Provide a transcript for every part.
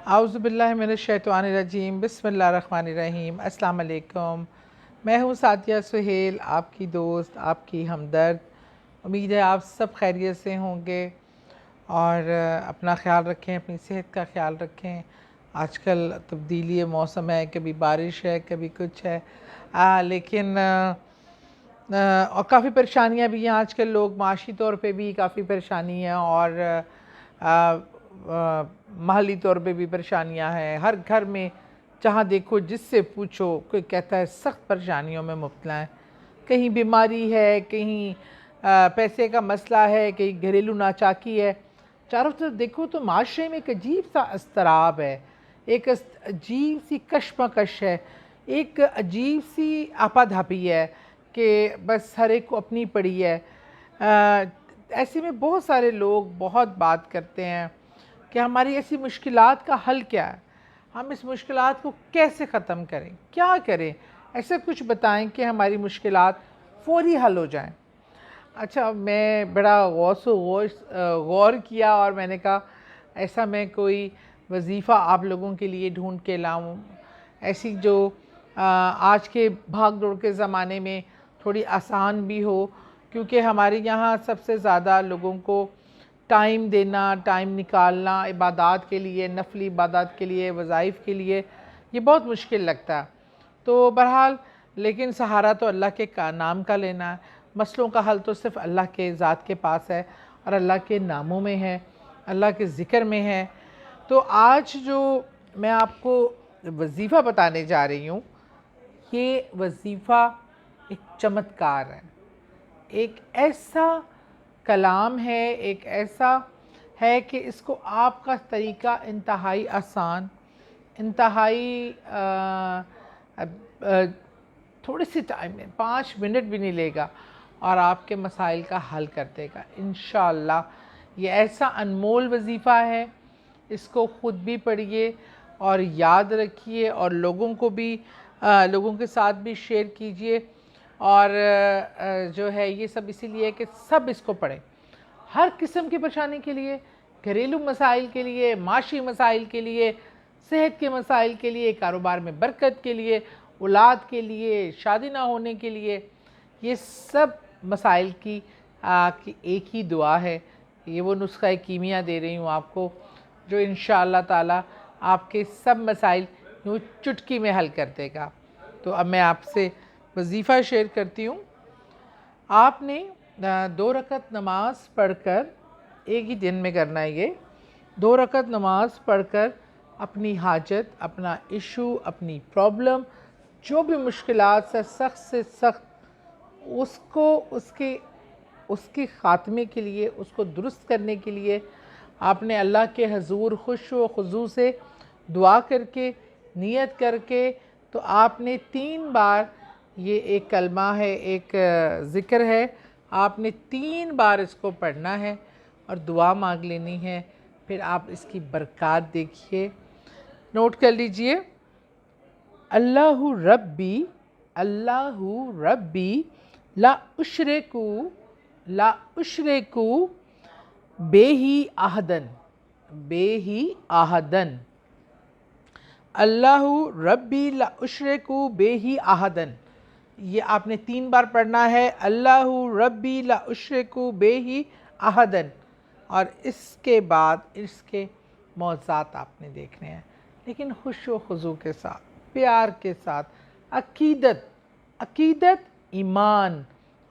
اعوذ باللہ من الشیطان الرجیم، بسم اللہ الرحمن الرحیم۔ السلام علیکم، میں ہوں سعدیہ سہیل، آپ کی دوست، آپ کی ہمدرد۔ امید ہے آپ سب خیریت سے ہوں گے اور اپنا خیال رکھیں، اپنی صحت کا خیال رکھیں۔ آج کل تبدیلی موسم ہے، کبھی بارش ہے، کبھی کچھ ہے، لیکن اور کافی پریشانیاں بھی ہیں آج کل، لوگ معاشی طور پہ بھی کافی پریشانی ہیں اور محلی طور پہ بھی پریشانیاں ہیں۔ ہر گھر میں جہاں دیکھو، جس سے پوچھو، کوئی کہتا ہے سخت پریشانیوں میں مبتلا ہے۔ کہیں بیماری ہے، کہیں پیسے کا مسئلہ ہے، کہیں گھریلو ناچاکی ہے۔ چاروں طرف دیکھو تو معاشرے میں ایک عجیب سا اضطراب ہے، ایک عجیب سی کشمکش ہے، ایک عجیب سی آپا دھاپی ہے کہ بس ہر ایک کو اپنی پڑی ہے۔ ایسے میں بہت سارے لوگ بہت بات کرتے ہیں کہ ہماری ایسی مشکلات کا حل کیا ہے، ہم اس مشکلات کو کیسے ختم کریں، کیا کریں، ایسا کچھ بتائیں کہ ہماری مشکلات فوری حل ہو جائیں۔ اچھا، میں بڑا غور کیا اور میں نے کہا ایسا میں کوئی وظیفہ آپ لوگوں کے لیے ڈھونڈ کے لاؤں، ایسی جو آج کے بھاگ دوڑ کے زمانے میں تھوڑی آسان بھی ہو، کیونکہ ہمارے یہاں سب سے زیادہ لوگوں کو ٹائم دینا، ٹائم نکالنا عبادات کے لیے، نفلی عبادات کے لیے، وظائف کے لیے، یہ بہت مشکل لگتا ہے۔ تو بہرحال لیکن سہارا تو اللہ کے نام کا لینا ہے، مسئلوں کا حل تو صرف اللہ کے ذات کے پاس ہے اور اللہ کے ناموں میں ہے، اللہ کے ذکر میں ہے۔ تو آج جو میں آپ کو وظیفہ بتانے جا رہی ہوں، یہ وظیفہ ایک چمتکار ہے، ایک ایسا کلام ہے، ایک ایسا ہے کہ اس کو آپ کا طریقہ انتہائی آسان، انتہائی تھوڑے سے ٹائم میں 5 منٹ بھی نہیں لے گا اور آپ کے مسائل کا حل کر دے گا انشاءاللہ۔ یہ ایسا انمول وظیفہ ہے، اس کو خود بھی پڑھیے اور یاد رکھیے اور لوگوں کو بھی لوگوں کے ساتھ بھی شیئر کیجئے۔ اور جو ہے یہ سب اسی لیے کہ سب اس کو پڑھیں، ہر قسم کی پریشانی کے لیے، گھریلو مسائل کے لیے، معاشی مسائل کے لیے، صحت کے مسائل کے لیے، کاروبار میں برکت کے لیے، اولاد کے لیے، شادی نہ ہونے کے لیے، یہ سب مسائل کی ایک ہی دعا ہے۔ یہ وہ نسخہ کیمیا دے رہی ہوں آپ کو جو انشاءاللہ تعالی آپ کے سب مسائل یوں چٹکی میں حل کر دے گا۔ تو اب میں آپ سے وظیفہ شیئر کرتی ہوں۔ آپ نے 2 رکعت نماز پڑھ کر، ایک ہی دن میں کرنا ہے یہ، 2 رکعت نماز پڑھ کر اپنی حاجت، اپنا ایشو، اپنی پرابلم، جو بھی مشکلات سے سخت اس کو اس کے خاتمے کے لیے، اس کو درست کرنے کے لیے آپ نے اللہ کے حضور خوش و خضوع سے دعا کر کے، نیت کر کے، تو آپ نے 3 بار، یہ ایک کلمہ ہے، ایک ذکر ہے، آپ نے 3 بار اس کو پڑھنا ہے اور دعا مانگ لینی ہے۔ پھر آپ اس کی برکات دیکھیے، نوٹ کر لیجئے۔ اللہ ربی، اللہ ربی لا اشرکو بے ہی احدن، بے ہی احدن، اللہ ربی لا اشرکو بے ہی احدن۔ یہ آپ نے 3 بار پڑھنا ہے، اللہ ربی لا اشرکو بے ہی احدن، اور اس کے بعد اس کے معجزات آپ نے دیکھنے ہیں، لیکن خوش و خضوع کے ساتھ، پیار کے ساتھ، عقیدت، ایمان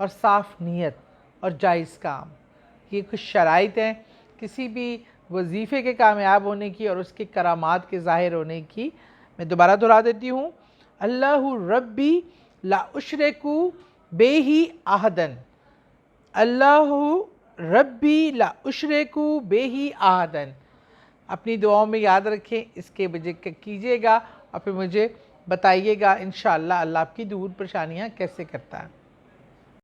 اور صاف نیت اور جائز کام۔ یہ کچھ شرائط ہیں کسی بھی وظیفے کے کامیاب ہونے کی اور اس کے کرامات کے ظاہر ہونے کی۔ میں دوبارہ دہرا دیتی ہوں، اللہ ربی لا اشرکو بے ہی احدن، اللہ ربی لا اشرکو بے ہی احدن۔ اپنی دعاؤں میں یاد رکھیں، اس کے بجے کیجئے گا اور پھر مجھے بتائیے گا انشاءاللہ اللہ آپ کی دور پریشانیاں کیسے کرتا ہے۔